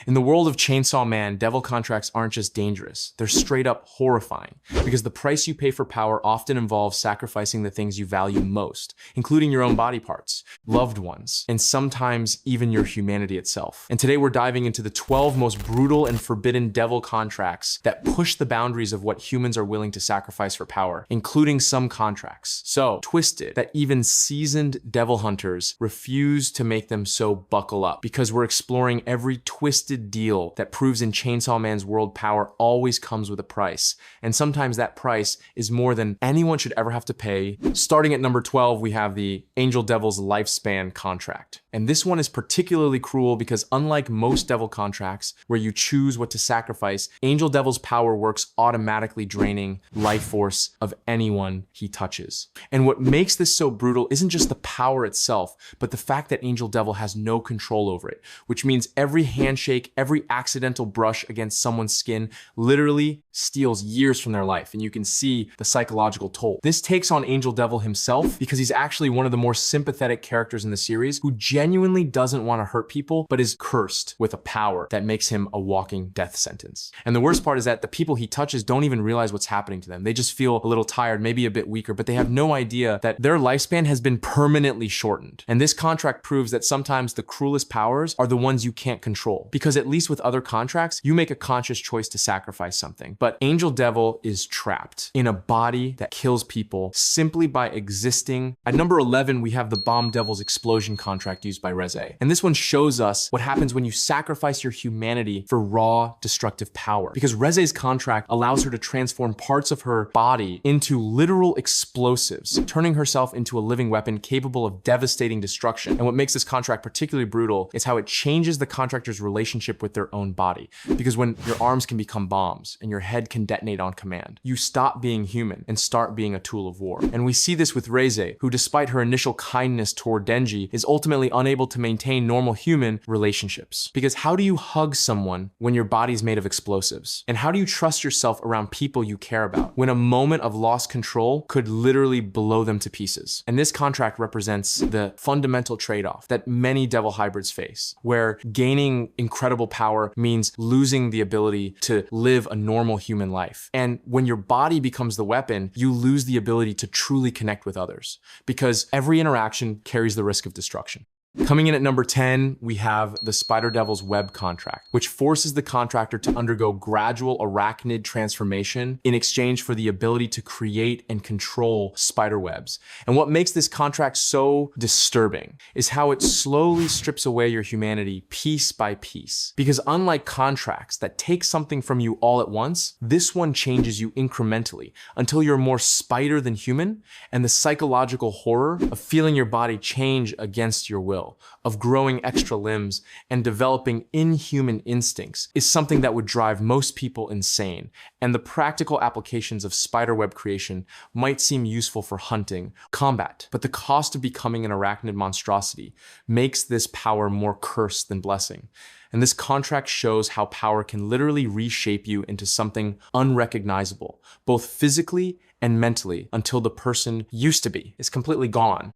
In the world of Chainsaw Man, devil contracts aren't just dangerous, they're straight up horrifying, because the price you pay for power often involves sacrificing the things you value most, including your own body parts, loved ones, and sometimes even your humanity itself. And today we're diving into the 12 most brutal and forbidden devil contracts that push the boundaries of what humans are willing to sacrifice for power, including some contracts so twisted that even seasoned devil hunters refuse to make them so buckle up, because we're exploring every twisted deal that proves in Chainsaw Man's world power always comes with a price, and sometimes that price is more than anyone should ever have to pay. Starting at number 12, we have the Angel Devil's Lifespan Contract. And this one is particularly cruel because unlike most devil contracts where you choose what to sacrifice, Angel Devil's power works automatically draining life force of anyone he touches. And what makes this so brutal isn't just the power itself, but the fact that Angel Devil has no control over it, which means every handshake, every accidental brush against someone's skin literally steals years from their life, and you can see the psychological toll. This takes on Angel Devil himself because he's actually one of the more sympathetic characters in the series who genuinely doesn't want to hurt people, but is cursed with a power that makes him a walking death sentence. And the worst part is that the people he touches don't even realize what's happening to them. They just feel a little tired, maybe a bit weaker, but they have no idea that their lifespan has been permanently shortened. And this contract proves that sometimes the cruelest powers are the ones you can't control, because at least with other contracts, you make a conscious choice to sacrifice something. But Angel Devil is trapped in a body that kills people simply by existing. At number 11, we have the Bomb Devil's Explosion Contract used by Reze. And this one shows us what happens when you sacrifice your humanity for raw, destructive power. Because Reze's contract allows her to transform parts of her body into literal explosives, turning herself into a living weapon capable of devastating destruction. And what makes this contract particularly brutal is how it changes the contractor's relationship with their own body. Because when your arms can become bombs and your head can detonate on command, you stop being human and start being a tool of war. And we see this with Reze, who despite her initial kindness toward Denji, is ultimately unable to maintain normal human relationships. Because how do you hug someone when your body's made of explosives? And how do you trust yourself around people you care about when a moment of lost control could literally blow them to pieces? And this contract represents the fundamental trade-off that many devil hybrids face, where gaining incredible power means losing the ability to live a normal human life. And when your body becomes the weapon, you lose the ability to truly connect with others, because every interaction carries the risk of destruction. Coming in at number 10, we have the Spider Devil's Web Contract, which forces the contractor to undergo gradual arachnid transformation in exchange for the ability to create and control spider webs. And what makes this contract so disturbing is how it slowly strips away your humanity piece by piece. Because unlike contracts that take something from you all at once, this one changes you incrementally until you're more spider than human, and the psychological horror of feeling your body change against your will, of growing extra limbs and developing inhuman instincts, is something that would drive most people insane. And the practical applications of spiderweb creation might seem useful for hunting, combat, but the cost of becoming an arachnid monstrosity makes this power more curse than blessing. And this contract shows how power can literally reshape you into something unrecognizable, both physically and mentally, until the person used to be is completely gone.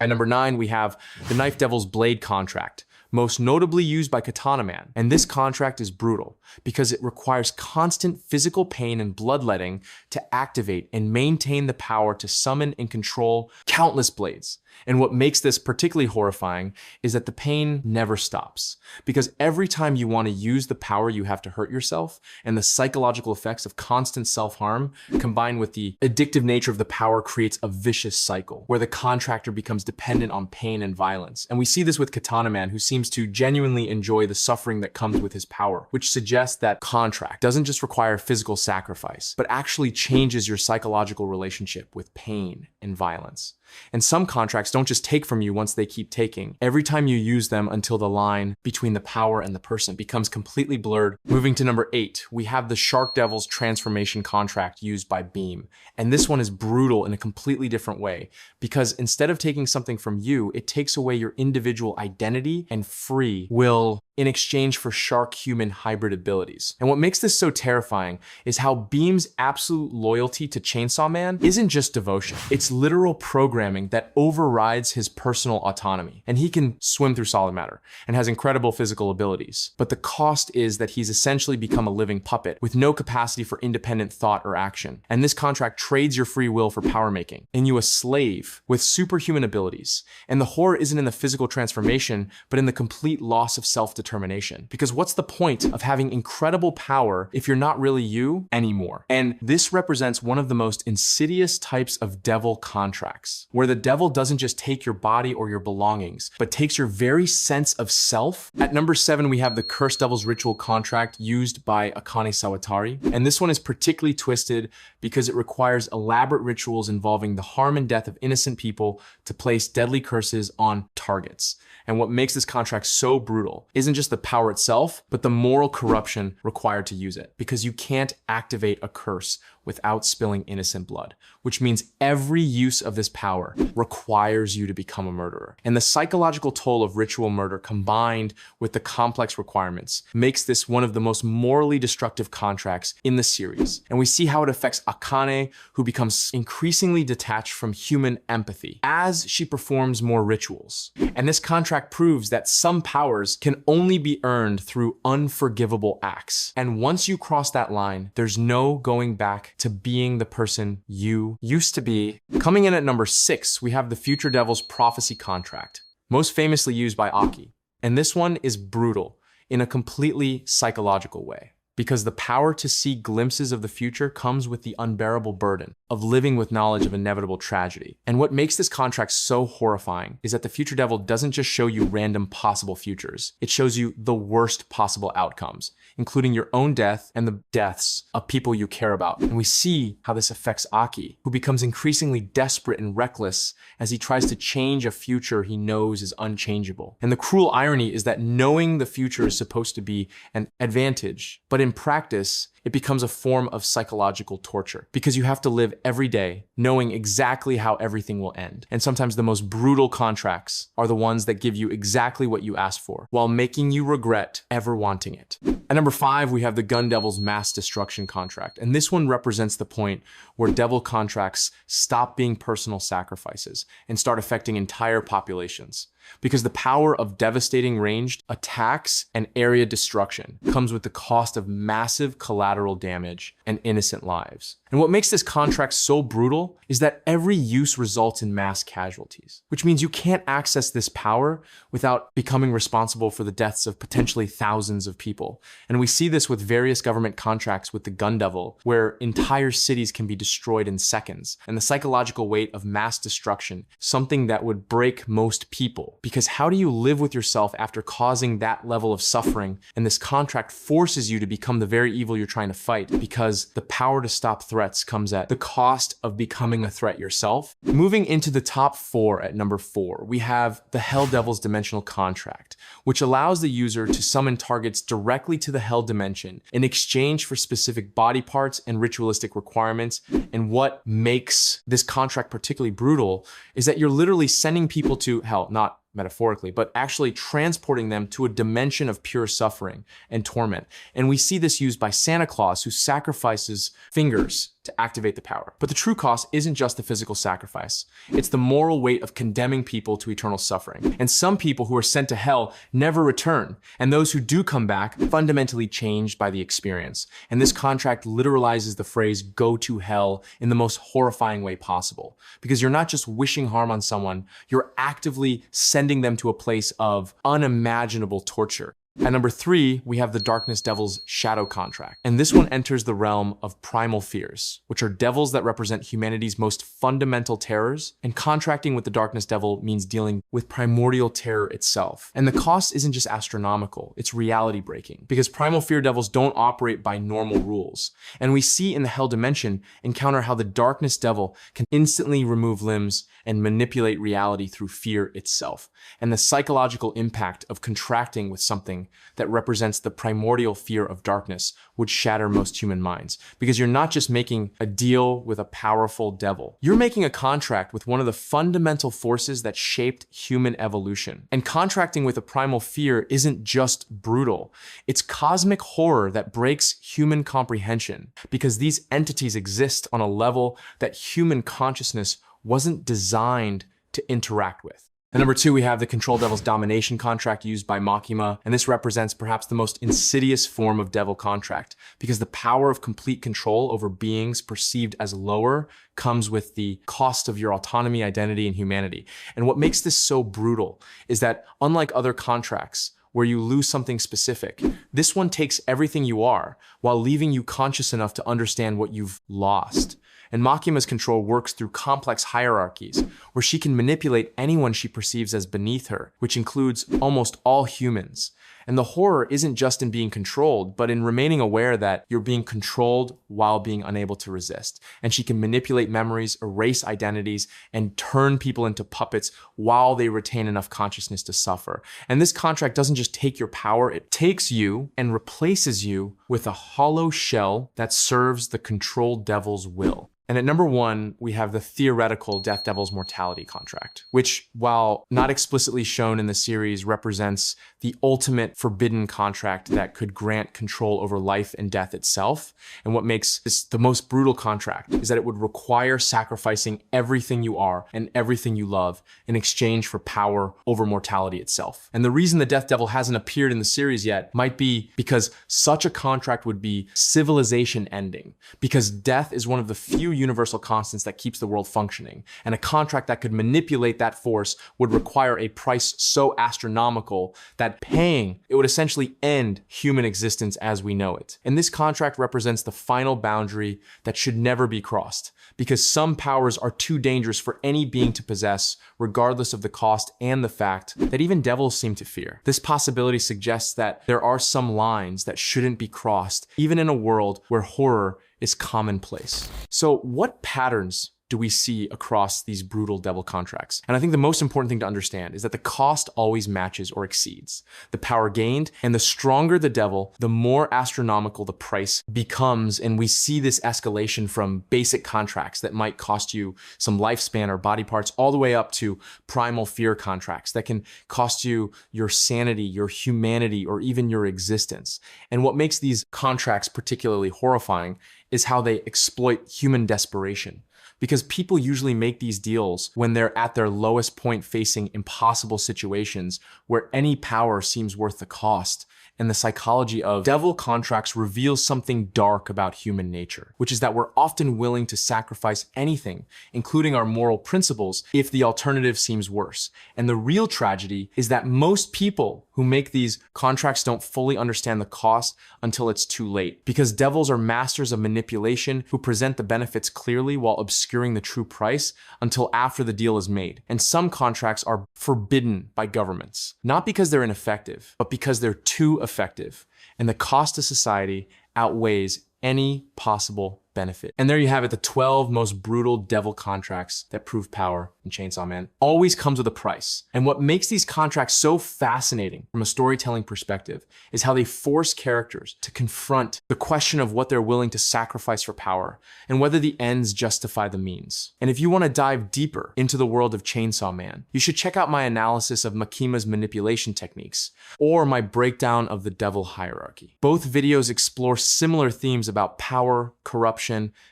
At number 9, we have the Knife Devil's Blade Contract, most notably used by Katana Man. And this contract is brutal because it requires constant physical pain and bloodletting to activate and maintain the power to summon and control countless blades. And what makes this particularly horrifying is that the pain never stops, because every time you want to use the power, you have to hurt yourself, and the psychological effects of constant self-harm combined with the addictive nature of the power creates a vicious cycle where the contractor becomes dependent on pain and violence. And we see this with Katana Man, who seems to genuinely enjoy the suffering that comes with his power, which suggests that contract doesn't just require physical sacrifice, but actually changes your psychological relationship with pain and violence. And some contracts don't just take from you once they keep taking. Every time you use them until the line between the power and the person becomes completely blurred. Moving to number 8, we have the Shark Devil's Transformation Contract used by Beam. And this one is brutal in a completely different way, because instead of taking something from you, it takes away your individual identity and free will. in exchange for shark-human hybrid abilities. And what makes this so terrifying is how Beam's absolute loyalty to Chainsaw Man isn't just devotion. It's literal programming that overrides his personal autonomy. And he can swim through solid matter and has incredible physical abilities. But the cost is that he's essentially become a living puppet with no capacity for independent thought or action. And this contract trades your free will for power making, and you a slave with superhuman abilities. And the horror isn't in the physical transformation, but in the complete loss of self-determination. Because what's the point of having incredible power if you're not really you anymore? And this represents one of the most insidious types of devil contracts, where the devil doesn't just take your body or your belongings, but takes your very sense of self. At number 7, we have the Cursed Devil's Ritual contract used by Akane Sawatari. And this one is particularly twisted because it requires elaborate rituals involving the harm and death of innocent people to place deadly curses on targets. And what makes this contract so brutal isn't just the power itself, but the moral corruption required to use it. Because you can't activate a curse without spilling innocent blood, which means every use of this power requires you to become a murderer. And the psychological toll of ritual murder combined with the complex requirements makes this one of the most morally destructive contracts in the series. And we see how it affects Akane, who becomes increasingly detached from human empathy as she performs more rituals. And this contract proves that some powers can only be earned through unforgivable acts. And once you cross that line, there's no going back to being the person you used to be. Coming in at number 6, we have the Future Devil's Prophecy contract, most famously used by Aki. And this one is brutal in a completely psychological way, because the power to see glimpses of the future comes with the unbearable burden of living with knowledge of inevitable tragedy. And what makes this contract so horrifying is that the Future Devil doesn't just show you random possible futures. It shows you the worst possible outcomes, including your own death and the deaths of people you care about. And we see how this affects Aki, who becomes increasingly desperate and reckless as he tries to change a future he knows is unchangeable. And the cruel irony is that knowing the future is supposed to be an advantage, but in practice, it becomes a form of psychological torture because you have to live every day knowing exactly how everything will end. And sometimes the most brutal contracts are the ones that give you exactly what you asked for while making you regret ever wanting it. At number 5, we have the Gun Devil's Mass Destruction contract. And this one represents the point where devil contracts stop being personal sacrifices and start affecting entire populations. Because the power of devastating ranged attacks and area destruction comes with the cost of massive collateral damage and innocent lives. And what makes this contract so brutal is that every use results in mass casualties, which means you can't access this power without becoming responsible for the deaths of potentially thousands of people. And we see this with various government contracts with the Gun Devil, where entire cities can be destroyed in seconds. And the psychological weight of mass destruction, something that would break most people. Because how do you live with yourself after causing that level of suffering? And this contract forces you to become the very evil you're trying to fight, because the power to stop threats comes at the cost of becoming a threat yourself. Moving into the top 4 at number 4, we have the Hell Devil's Dimensional Contract, which allows the user to summon targets directly to the Hell Dimension in exchange for specific body parts and ritualistic requirements. And what makes this contract particularly brutal is that you're literally sending people to hell, not metaphorically, but actually transporting them to a dimension of pure suffering and torment. And we see this used by Santa Claus, who sacrifices fingers to activate the power. But the true cost isn't just the physical sacrifice. It's the moral weight of condemning people to eternal suffering. And some people who are sent to hell never return. And those who do come back, fundamentally changed by the experience. And this contract literalizes the phrase, go to hell, in the most horrifying way possible. Because you're not just wishing harm on someone, you're actively sending them to a place of unimaginable torture. At number 3, we have the Darkness Devil's Shadow Contract. And this one enters the realm of primal fears, which are devils that represent humanity's most fundamental terrors. And contracting with the Darkness Devil means dealing with primordial terror itself. And the cost isn't just astronomical, it's reality breaking, because primal fear devils don't operate by normal rules. And we see in the Hell Dimension encounter how the Darkness Devil can instantly remove limbs and manipulate reality through fear itself. And the psychological impact of contracting with something suffering that represents the primordial fear of darkness would shatter most human minds. Because you're not just making a deal with a powerful devil. You're making a contract with one of the fundamental forces that shaped human evolution. And contracting with a primal fear isn't just brutal. It's cosmic horror that breaks human comprehension, because these entities exist on a level that human consciousness wasn't designed to interact with. And number two, we have the control devil's domination contract used by Makima, and this represents perhaps the most insidious form of devil contract, because the power of complete control over beings perceived as lower comes with the cost of your autonomy, identity, and humanity. And what makes this so brutal is that, unlike other contracts, where you lose something specific, this one takes everything you are while leaving you conscious enough to understand what you've lost. And Makima's control works through complex hierarchies, where she can manipulate anyone she perceives as beneath her, which includes almost all humans. And the horror isn't just in being controlled, but in remaining aware that you're being controlled while being unable to resist. And she can manipulate memories, erase identities, and turn people into puppets while they retain enough consciousness to suffer. And this contract doesn't just take your power, it takes you and replaces you with a hollow shell that serves the controlled devil's will. And at number one, we have the theoretical Death Devil's mortality contract, which, while not explicitly shown in the series, represents the ultimate forbidden contract that could grant control over life and death itself. And what makes this the most brutal contract is that it would require sacrificing everything you are and everything you love in exchange for power over mortality itself. And the reason the Death Devil hasn't appeared in the series yet might be because such a contract would be civilization ending, because death is one of the few universal constants that keeps the world functioning, and a contract that could manipulate that force would require a price so astronomical that paying it would essentially end human existence as we know it. And this contract represents the final boundary that should never be crossed, because some powers are too dangerous for any being to possess, regardless of the cost and the fact that even devils seem to fear. This possibility suggests that there are some lines that shouldn't be crossed, even in a world where horror is commonplace. So what patterns do we see across these brutal devil contracts? And I think the most important thing to understand is that the cost always matches or exceeds the power gained, and the stronger the devil, the more astronomical the price becomes. And we see this escalation from basic contracts that might cost you some lifespan or body parts, all the way up to primal fear contracts that can cost you your sanity, your humanity, or even your existence. And what makes these contracts particularly horrifying is how they exploit human desperation. Because people usually make these deals when they're at their lowest point, facing impossible situations where any power seems worth the cost. And the psychology of devil contracts reveals something dark about human nature, which is that we're often willing to sacrifice anything, including our moral principles, if the alternative seems worse. And the real tragedy is that most people who make these contracts don't fully understand the cost until it's too late, because devils are masters of manipulation who present the benefits clearly while obscuring the true price until after the deal is made. And some contracts are forbidden by governments, not because they're ineffective, but because they're too effective, and the cost to society outweighs any possible benefit. And there you have it, the 12 most brutal devil contracts that prove power in Chainsaw Man. Always comes with a price. And what makes these contracts so fascinating from a storytelling perspective is how they force characters to confront the question of what they're willing to sacrifice for power and whether the ends justify the means. And if you want to dive deeper into the world of Chainsaw Man, you should check out my analysis of Makima's manipulation techniques or my breakdown of the devil hierarchy. Both videos explore similar themes about power, corruption,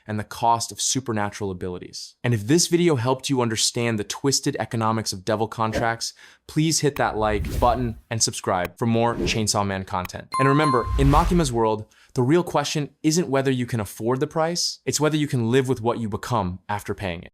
and the cost of supernatural abilities. And if this video helped you understand the twisted economics of devil contracts, please hit that like button and subscribe for more Chainsaw Man content. And remember, in Makima's world, the real question isn't whether you can afford the price, it's whether you can live with what you become after paying it.